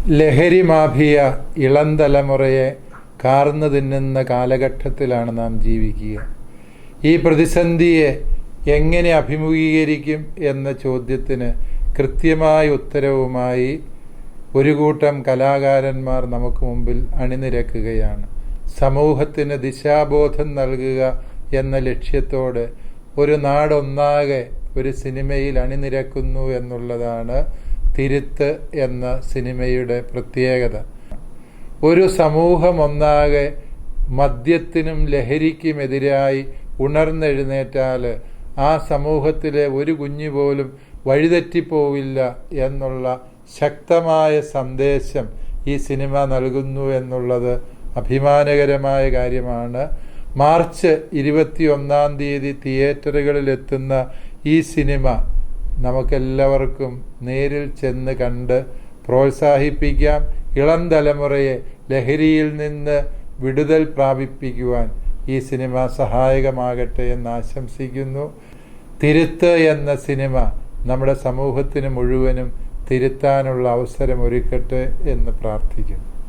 ലഹരി മാഫിയ ഇളം തലമുറയെ കാർന്നു തിന്നുന്ന കാലഘട്ടത്തിലാണ് നാം ജീവിക്കുക. ഈ പ്രതിസന്ധിയെ എങ്ങനെ അഭിമുഖീകരിക്കും എന്ന ചോദ്യത്തിന് കൃത്യമായ ഉത്തരവുമായി ഒരു കൂട്ടം കലാകാരന്മാർ നമുക്ക് മുമ്പിൽ അണിനിരക്കുകയാണ്. സമൂഹത്തിന് ദിശാബോധം നൽകുക എന്ന ലക്ഷ്യത്തോടെ ഒരു നാടൊന്നാകെ ഒരു സിനിമയിൽ അണിനിരക്കുന്നു എന്നുള്ളതാണ് തിരുത്ത് എന്ന സിനിമയുടെ പ്രത്യേകത. ഒരു സമൂഹം ഒന്നാകെ മദ്യത്തിനും ലഹരിക്കുമെതിരായി ഉണർന്നെഴുന്നേറ്റാൽ ആ സമൂഹത്തിലെ ഒരു കുഞ്ഞു പോലും വഴിതെറ്റിപ്പോവില്ല എന്നുള്ള ശക്തമായ സന്ദേശം ഈ സിനിമ നൽകുന്നു എന്നുള്ളത് അഭിമാനകരമായ കാര്യമാണ്. മാർച്ച് 21 തിയേറ്ററുകളിലെത്തുന്ന ഈ സിനിമ നമുക്കെല്ലാവർക്കും നേരിൽ ചെന്ന് കണ്ട് പ്രോത്സാഹിപ്പിക്കാം. ഇളം തലമുറയെ ലഹരിയിൽ നിന്ന് വിടുതൽ പ്രാപിപ്പിക്കുവാൻ ഈ സിനിമ സഹായകമാകട്ടെ എന്ന് ആശംസിക്കുന്നു. തിരുത്ത് എന്ന സിനിമ നമ്മുടെ സമൂഹത്തിന് മുഴുവനും തിരുത്താനുള്ള അവസരം ഒരുക്കട്ടെ എന്ന് പ്രാർത്ഥിക്കുന്നു.